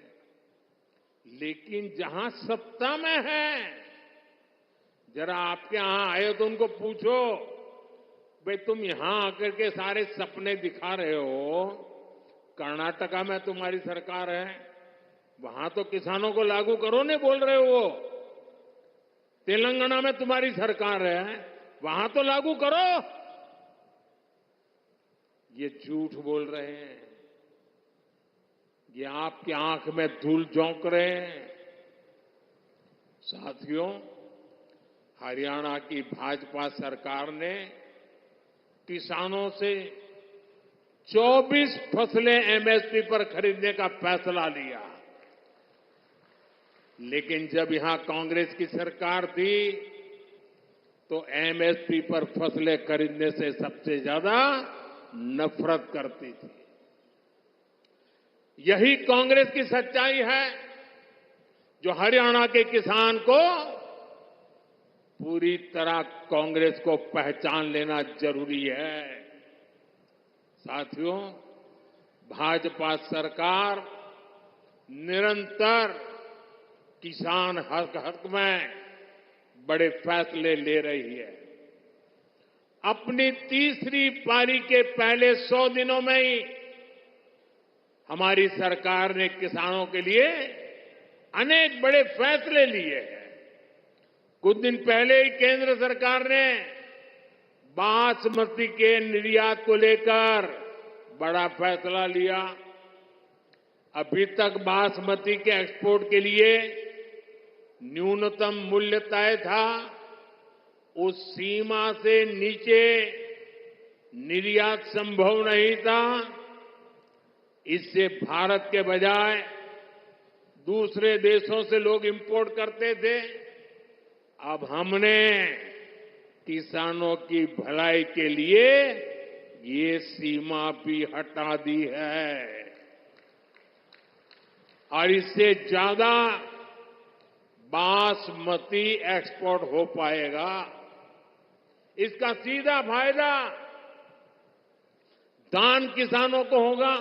लेकिन जहां सत्ता में है, जरा आपके यहां आए तो उनको पूछो, भाई तुम यहां आकर के सारे सपने दिखा रहे हो, कर्नाटका में तुम्हारी सरकार है, वहां तो किसानों को लागू करो नहीं बोल रहे हो। तेलंगाना में तुम्हारी सरकार है, वहां तो लागू करो। ये झूठ बोल रहे हैं, ये आपकी आंख में धूल झोंक रहे हैं। साथियों, हरियाणा की भाजपा सरकार ने किसानों से 24 फसलें एमएसपी पर खरीदने का फैसला लिया। लेकिन जब यहां कांग्रेस की सरकार थी तो एमएसपी पर फसलें खरीदने से सबसे ज्यादा नफरत करती थी। यही कांग्रेस की सच्चाई है जो हरियाणा के किसान को पूरी तरह कांग्रेस को पहचान लेना जरूरी है। साथियों, भाजपा सरकार निरंतर किसान हक में बड़े फैसले ले रही है। अपनी तीसरी पारी के पहले 100 दिनों में ही हमारी सरकार ने किसानों के लिए अनेक बड़े फैसले लिए हैं। कुछ दिन पहले ही केंद्र सरकार ने बासमती के निर्यात को लेकर बड़ा फैसला लिया। अभी तक बासमती के एक्सपोर्ट के लिए न्यूनतम मूल्य तय था, उस सीमा से नीचे निर्यात संभव नहीं था। इससे भारत के बजाय दूसरे देशों से लोग इंपोर्ट करते थे। अब हमने किसानों की भलाई के लिए ये सीमा भी हटा दी है और इससे ज्यादा बासमती एक्सपोर्ट हो पाएगा। इसका सीधा फायदा धान किसानों को होगा,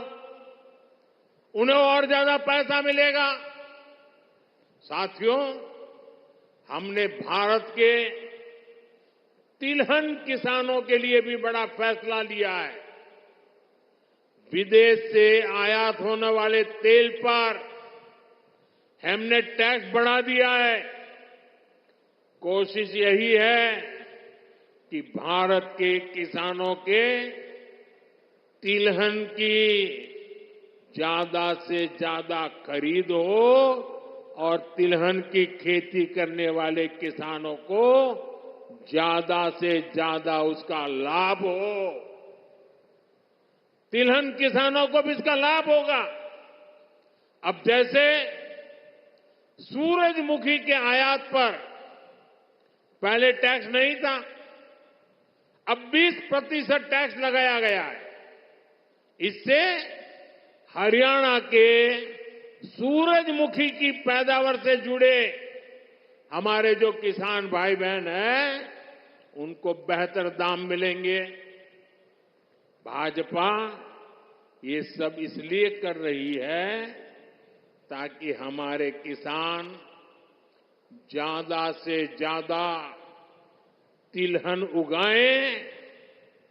उन्हें और ज्यादा पैसा मिलेगा। साथियों, हमने भारत के तिलहन किसानों के लिए भी बड़ा फैसला लिया है। विदेश से आयात होने वाले तेल पर हमने टैक्स बढ़ा दिया है। कोशिश यही है कि भारत के किसानों के तिलहन की ज्यादा से ज्यादा खरीद हो और तिलहन की खेती करने वाले किसानों को ज्यादा से ज्यादा उसका लाभ हो। तिलहन किसानों को भी इसका लाभ होगा। अब जैसे सूरजमुखी के आयात पर पहले टैक्स नहीं था, अब 20% टैक्स लगाया गया है। इससे हरियाणा के सूरजमुखी की पैदावार से जुड़े हमारे जो किसान भाई बहन हैं, उनको बेहतर दाम मिलेंगे। भाजपा ये सब इसलिए कर रही है ताकि हमारे किसान ज्यादा से ज्यादा तिलहन उगाएं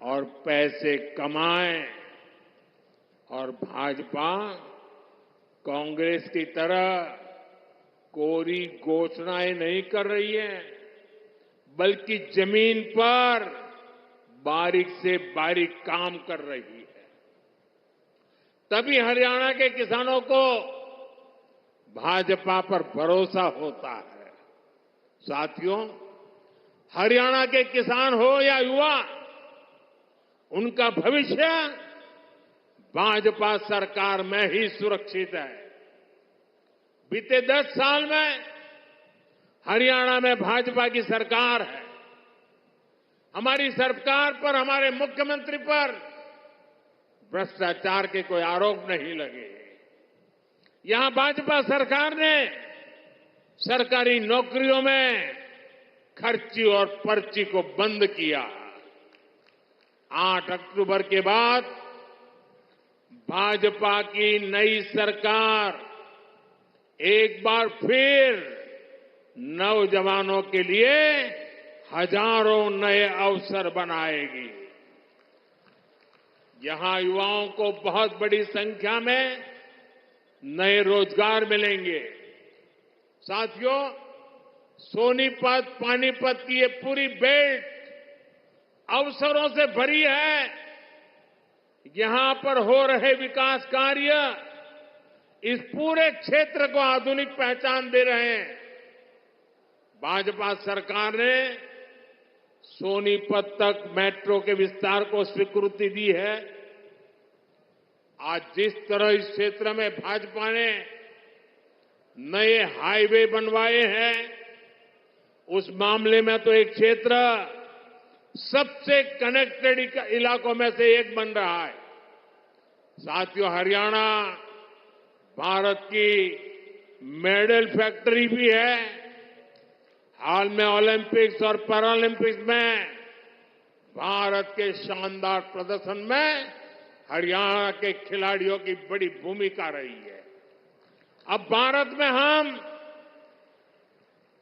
और पैसे कमाएं। और भाजपा कांग्रेस की तरह कोरी घोषणाएं नहीं कर रही है, बल्कि जमीन पर बारीक से बारीक काम कर रही है। तभी हरियाणा के किसानों को भाजपा पर भरोसा होता है। साथियों, हरियाणा के किसान हो या युवा, उनका भविष्य भाजपा सरकार में ही सुरक्षित है। बीते 10 साल में हरियाणा में भाजपा की सरकार है। हमारी सरकार पर, हमारे मुख्यमंत्री पर भ्रष्टाचार के कोई आरोप नहीं लगे। यहां भाजपा सरकार ने सरकारी नौकरियों में खर्ची और पर्ची को बंद किया। 8 अक्टूबर के बाद भाजपा की नई सरकार एक बार फिर नौजवानों के लिए हजारों नए अवसर बनाएगी। यहां युवाओं को बहुत बड़ी संख्या में नए रोजगार मिलेंगे। साथियों, सोनीपत, पानीपत की ये पूरी बेल्ट अवसरों से भरी है। यहां पर हो रहे विकास कार्य इस पूरे क्षेत्र को आधुनिक पहचान दे रहे हैं। भाजपा सरकार ने सोनीपत तक मेट्रो के विस्तार को स्वीकृति दी है। आज जिस तरह इस क्षेत्र में भाजपा ने नए हाईवे बनवाए हैं, उस मामले में तो एक क्षेत्र सबसे कनेक्टेड इलाकों में से एक बन रहा है। साथियों, हरियाणा भारत की मेडल फैक्ट्री भी है। हाल में ओलंपिक्स और पैरालंपिक्स में भारत के शानदार प्रदर्शन में हरियाणा के खिलाड़ियों की बड़ी भूमिका रही है। अब भारत में हम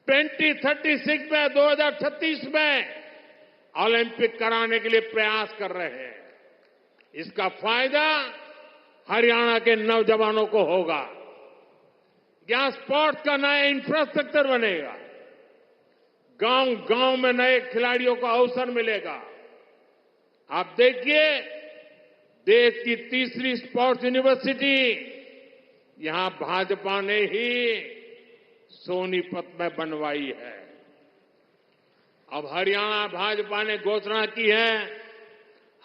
2036 में, 2036 में ओलंपिक कराने के लिए प्रयास कर रहे हैं। इसका फायदा हरियाणा के नौजवानों को होगा। यहां स्पोर्ट्स का नया इंफ्रास्ट्रक्चर बनेगा। गांव-गांव में नए खिलाड़ियों को अवसर मिलेगा। आप देखिए, देश की तीसरी स्पोर्ट्स यूनिवर्सिटी यहां भाजपा ने ही सोनीपत में बनवाई है। अब हरियाणा भाजपा ने घोषणा की है,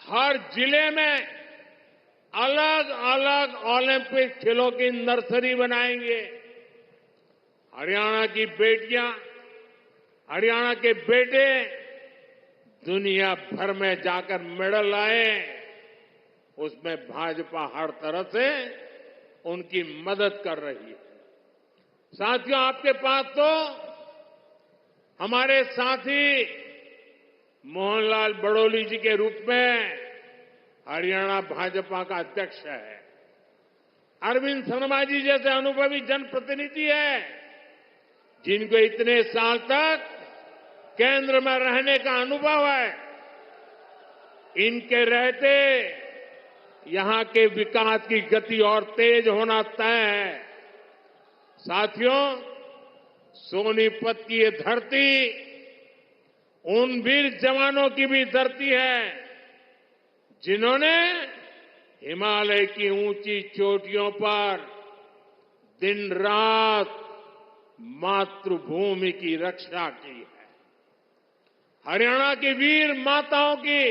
हर जिले में अलग अलग ओलंपिक खेलों की नर्सरी बनाएंगे। हरियाणा की बेटियां, हरियाणा के बेटे दुनिया भर में जाकर मेडल लाए, उसमें भाजपा हर तरह से उनकी मदद कर रही है। साथियों, आपके पास तो हमारे साथी मोहनलाल बड़ौली जी के रूप में हरियाणा भाजपा का अध्यक्ष है। अरविंद शर्मा जी जैसे अनुभवी जनप्रतिनिधि है, जिनको इतने साल तक केंद्र में रहने का अनुभव है। इनके रहते यहां के विकास की गति और तेज होना तय है। साथियों, सोनीपत की ये धरती उन वीर जवानों की भी धरती है, जिन्होंने हिमालय की ऊंची चोटियों पर दिन रात मातृभूमि की रक्षा की है। हरियाणा की वीर माताओं की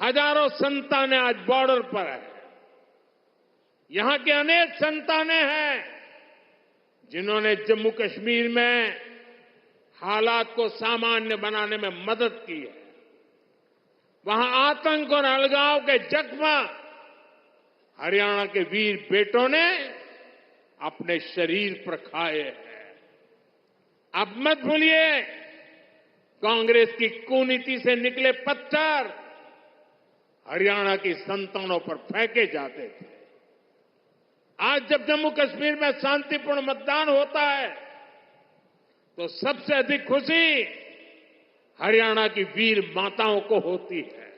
हजारों संतानें आज बॉर्डर पर है। यहां के अनेक संतानें हैं जिन्होंने जम्मू कश्मीर में हालात को सामान्य बनाने में मदद की है। वहां आतंक और अलगाव के जख्म हरियाणा के वीर बेटों ने अपने शरीर पर खाए हैं। अब मत भूलिए, कांग्रेस की कुनीति से निकले पत्थर हरियाणा की संतानों पर फेंके जाते थे। आज जब जम्मू कश्मीर में शांतिपूर्ण मतदान होता है तो सबसे अधिक खुशी हरियाणा की वीर माताओं को होती है।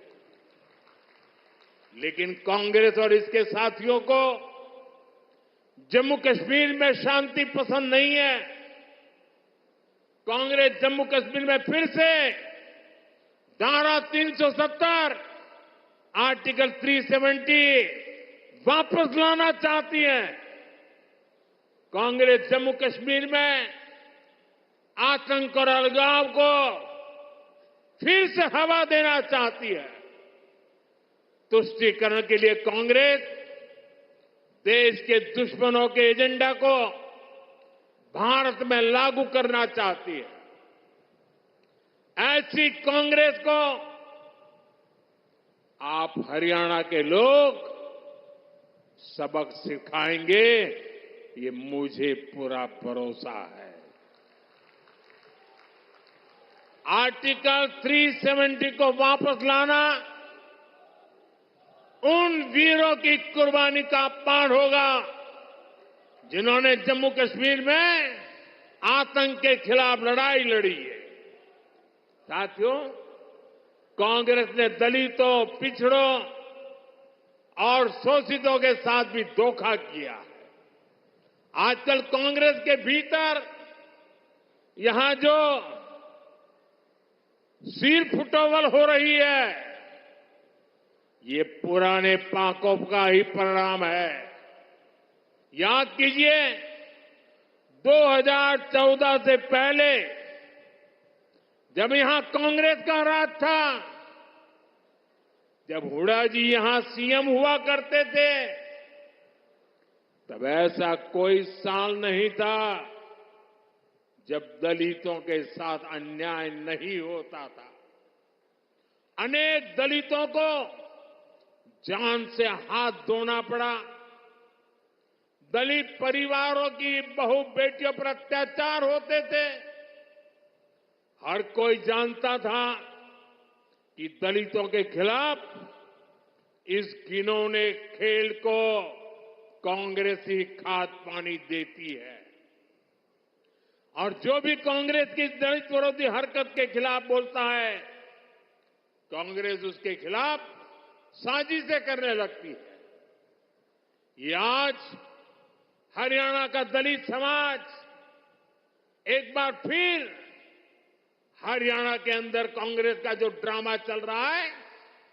लेकिन कांग्रेस और इसके साथियों को जम्मू कश्मीर में शांति पसंद नहीं है। कांग्रेस जम्मू कश्मीर में फिर से धारा 370, आर्टिकल 370 वापस लाना चाहती है। कांग्रेस जम्मू कश्मीर में आतंक और अलगाव को फिर से हवा देना चाहती है। तुष्टीकरण के लिए कांग्रेस देश के दुश्मनों के एजेंडा को भारत में लागू करना चाहती है। ऐसी कांग्रेस को आप हरियाणा के लोग सबक सिखाएंगे, ये मुझे पूरा भरोसा है। आर्टिकल 370 को वापस लाना उन वीरों की कुर्बानी का अपमान होगा जिन्होंने जम्मू कश्मीर में आतंक के खिलाफ लड़ाई लड़ी है। साथियों, कांग्रेस ने दलितों, पिछड़ों और शोषितों के साथ भी धोखा किया है। आजकल कांग्रेस के भीतर यहां जो सिर फुटोवल हो रही है, ये पुराने पाकों का ही परिणाम है। याद कीजिए, 2014 से पहले जब यहां कांग्रेस का राज था, जब हुड्डा जी यहां सीएम हुआ करते थे, तब ऐसा कोई साल नहीं था जब दलितों के साथ अन्याय नहीं होता था। अनेक दलितों को जान से हाथ धोना पड़ा। दलित परिवारों की बहु बेटियों पर अत्याचार होते थे। हर कोई जानता था कि दलितों के खिलाफ इस घिनौने खेल को कांग्रेस ही खाद पानी देती है। और जो भी कांग्रेस की दलित विरोधी हरकत के खिलाफ बोलता है, कांग्रेस उसके खिलाफ साजिशें करने लगती है। ये आज हरियाणा का दलित समाज एक बार फिर हरियाणा के अंदर कांग्रेस का जो ड्रामा चल रहा है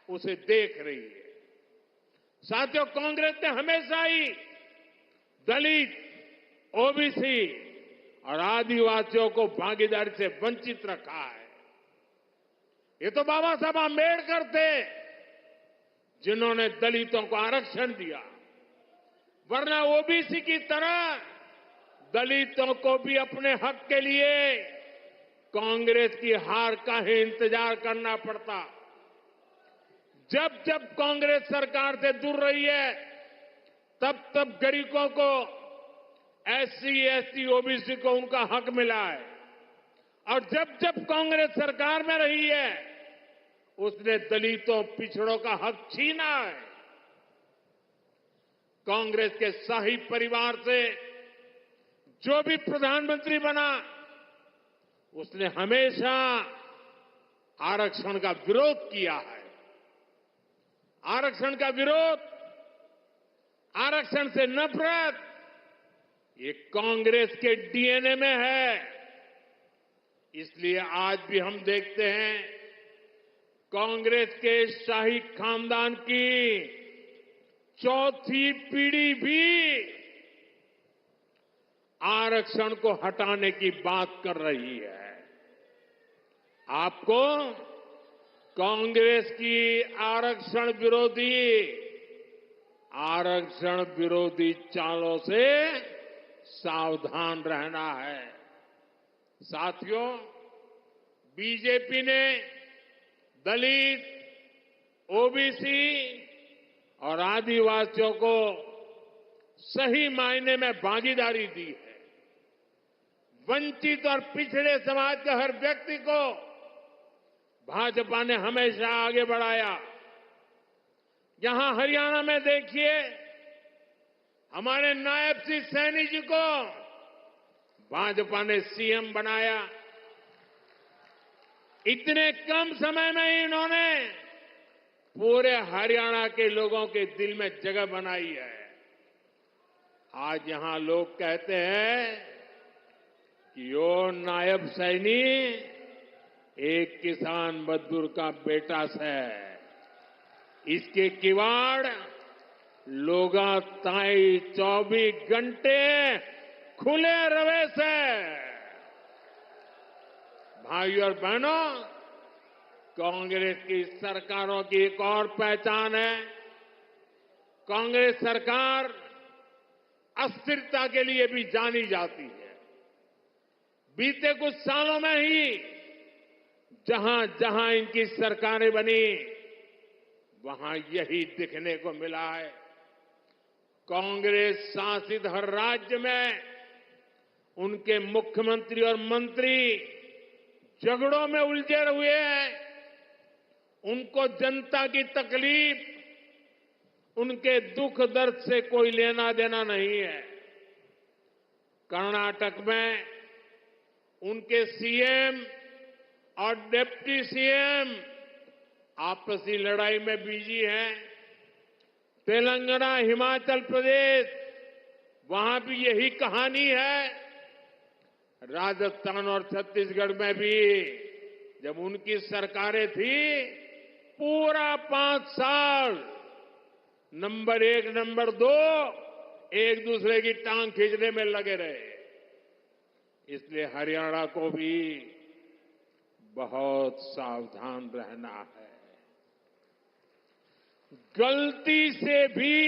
उसे देख रही है। साथियों, कांग्रेस ने हमेशा ही दलित, ओबीसी और आदिवासियों को भागीदारी से वंचित रखा है। ये तो बाबा साहब आंबेडकर थे जिन्होंने दलितों को आरक्षण दिया, वरना ओबीसी की तरह दलितों को भी अपने हक के लिए कांग्रेस की हार का ही इंतजार करना पड़ता। जब जब कांग्रेस सरकार से दूर रही है, तब तब गरीबों को एससी, एसटी, ओबीसी को उनका हक मिला है। और जब जब कांग्रेस सरकार में रही है, उसने दलितों, पिछड़ों का हक छीना है। कांग्रेस के शाही परिवार से जो भी प्रधानमंत्री बना, उसने हमेशा आरक्षण का विरोध किया है। आरक्षण का विरोध, आरक्षण से नफरत, ये कांग्रेस के डीएनए में है। इसलिए आज भी हम देखते हैं कांग्रेस के शाही खानदान की चौथी पीढ़ी भी आरक्षण को हटाने की बात कर रही है। आपको कांग्रेस की आरक्षण विरोधी चालों से सावधान रहना है। साथियों, बीजेपी ने दलित, ओबीसी और आदिवासियों को सही मायने में भागीदारी दी है। वंचित और पिछड़े समाज के हर व्यक्ति को भाजपा ने हमेशा आगे बढ़ाया। यहां हरियाणा में देखिए, हमारे नायब सिंह सैनी जी को भाजपा ने सीएम बनाया। इतने कम समय में ही इन्होंने पूरे हरियाणा के लोगों के दिल में जगह बनाई है। आज यहां लोग कहते हैं कि यो नायब सैनी एक किसान मजदूर का बेटा से, इसके किवाड़ लोगा ताई 24 घंटे खुले रवे से। भाइयों और बहनों, कांग्रेस की सरकारों की एक और पहचान है, कांग्रेस सरकार अस्थिरता के लिए भी जानी जाती है। बीते कुछ सालों में ही जहां जहां इनकी सरकारें बनी, वहां यही दिखने को मिला है। कांग्रेस शासित हर राज्य में उनके मुख्यमंत्री और मंत्री झगड़ों में उलझे हुए हैं। उनको जनता की तकलीफ, उनके दुख दर्द से कोई लेना देना नहीं है। कर्नाटक में उनके सीएम और डिप्टी सीएम आपसी लड़ाई में बिजी हैं। तेलंगाना, हिमाचल प्रदेश, वहां भी यही कहानी है। राजस्थान और छत्तीसगढ़ में भी जब उनकी सरकारें थी, पूरा 5 साल नंबर 1, नंबर 2 एक दूसरे की टांग खींचने में लगे रहे। इसलिए हरियाणा को भी बहुत सावधान रहना है। गलती से भी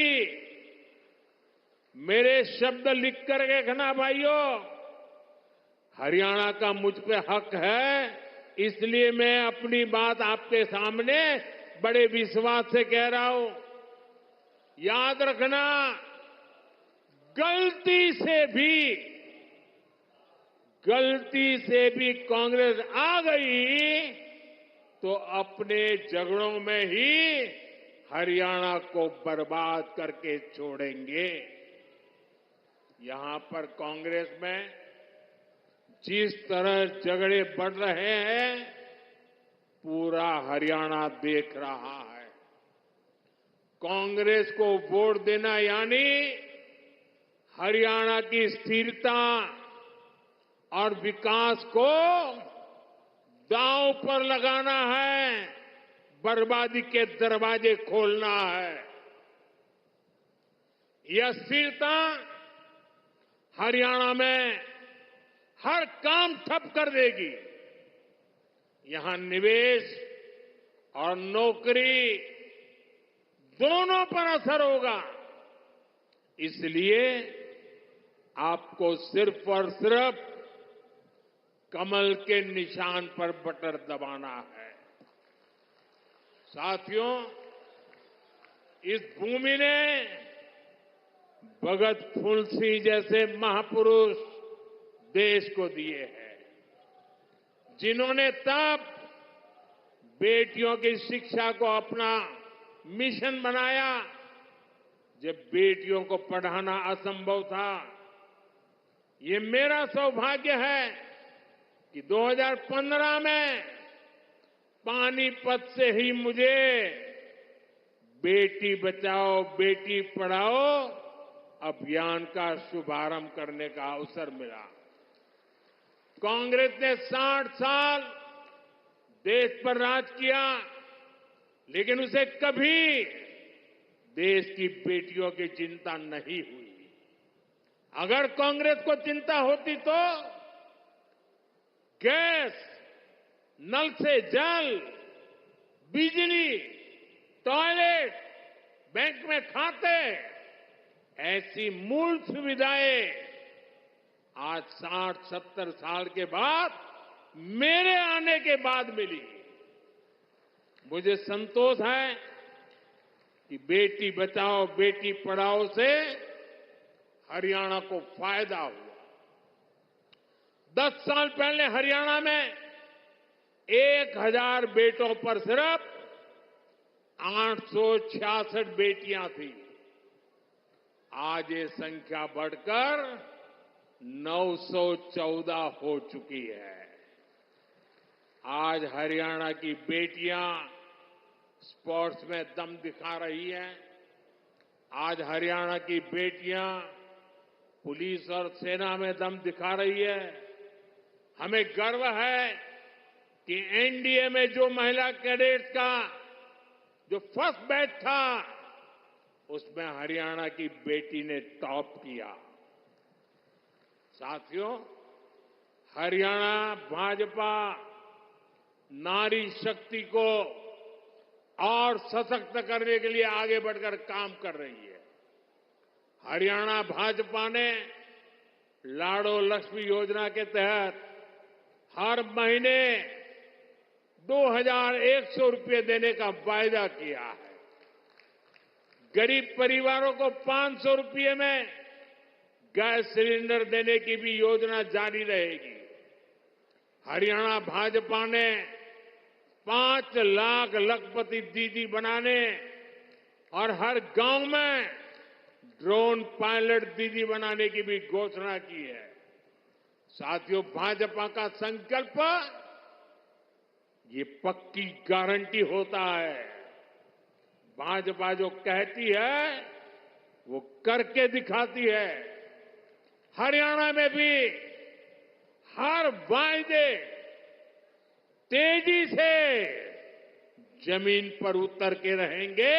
मेरे शब्द लिख कर रखना भाइयों, हरियाणा का मुझ पे हक है, इसलिए मैं अपनी बात आपके सामने बड़े विश्वास से कह रहा हूं। याद रखना, गलती से भी कांग्रेस आ गई तो अपने झगड़ों में ही हरियाणा को बर्बाद करके छोड़ेंगे। यहां पर कांग्रेस में जिस तरह झगड़े बढ़ रहे हैं, पूरा हरियाणा देख रहा है। कांग्रेस को वोट देना यानी हरियाणा की स्थिरता और विकास को दांव पर लगाना है, बर्बादी के दरवाजे खोलना है। यह स्थिरता हरियाणा में हर काम ठप कर देगी। यहां निवेश और नौकरी दोनों पर असर होगा। इसलिए आपको सिर्फ और सिर्फ कमल के निशान पर बटन दबाना है। साथियों, इस भूमि ने भगत फूल सिंह जैसे महापुरुष देश को दिए हैं, जिन्होंने तब बेटियों की शिक्षा को अपना मिशन बनाया जब बेटियों को पढ़ाना असंभव था। ये मेरा सौभाग्य है कि 2015 में पानीपत से ही मुझे बेटी बचाओ बेटी पढ़ाओ अभियान का शुभारंभ करने का अवसर मिला। कांग्रेस ने 60 साल देश पर राज किया, लेकिन उसे कभी देश की बेटियों की चिंता नहीं हुई। अगर कांग्रेस को चिंता होती तो गैस, नल से जल, बिजली, टॉयलेट, बैंक में खाते, ऐसी मूल सुविधाएं आज 60-70 साल के बाद मेरे आने के बाद मिली। मुझे संतोष है कि बेटी बचाओ बेटी पढ़ाओ से हरियाणा को फायदा हुआ। 10 साल पहले हरियाणा में 1000 बेटों पर सिर्फ 866 बेटियां थी। आज ये संख्या बढ़कर 914 हो चुकी है। आज हरियाणा की बेटियां स्पोर्ट्स में दम दिखा रही हैं। आज हरियाणा की बेटियां पुलिस और सेना में दम दिखा रही है। हमें गर्व है कि एनडीए में जो महिला कैडेट्स का जो फर्स्ट बैच था, उसमें हरियाणा की बेटी ने टॉप किया। साथियों, हरियाणा भाजपा नारी शक्ति को और सशक्त करने के लिए आगे बढ़कर काम कर रही है। हरियाणा भाजपा ने लाड़ो लक्ष्मी योजना के तहत हर महीने 2100 रुपये देने का वायदा किया है। गरीब परिवारों को 500 रुपये में गैस सिलेंडर देने की भी योजना जारी रहेगी। हरियाणा भाजपा ने 5 लाख लखपति दीदी बनाने और हर गांव में ड्रोन पायलट दीदी बनाने की भी घोषणा की है। साथियों, भाजपा का संकल्प ये पक्की गारंटी होता है। भाजपा जो कहती है वो करके दिखाती है। हरियाणा में भी हर वायदे तेजी से जमीन पर उतर के रहेंगे,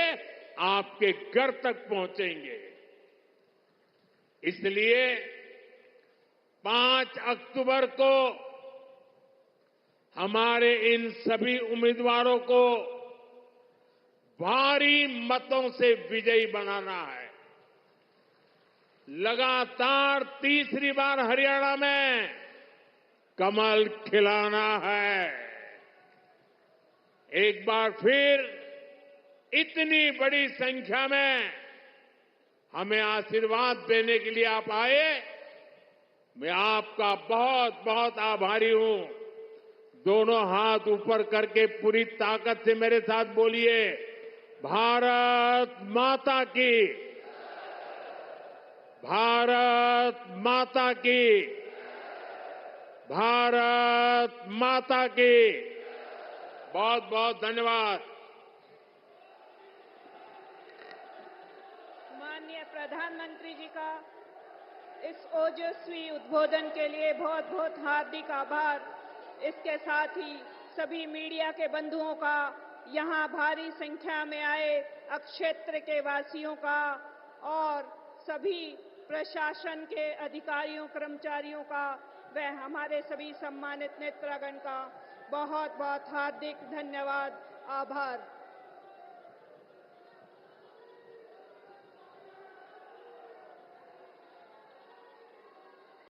आपके घर तक पहुंचेंगे। इसलिए 5 अक्टूबर को हमारे इन सभी उम्मीदवारों को भारी मतों से विजयी बनाना है। लगातार तीसरी बार हरियाणा में कमल खिलाना है। एक बार फिर इतनी बड़ी संख्या में हमें आशीर्वाद देने के लिए आप आए, मैं आपका बहुत बहुत आभारी हूं। दोनों हाथ ऊपर करके पूरी ताकत से मेरे साथ बोलिए, भारत माता की, भारत माता की, भारत माता की। बहुत बहुत धन्यवाद।
माननीय प्रधानमंत्री जी का इस ओजस्वी उद्बोधन के लिए बहुत बहुत हार्दिक आभार। इसके साथ ही सभी मीडिया के बंधुओं का, यहां भारी संख्या में आए क्षेत्र के वासियों का और सभी प्रशासन के अधिकारियों कर्मचारियों का व हमारे सभी सम्मानित नेत्रगण का बहुत बहुत हार्दिक धन्यवाद, आभार।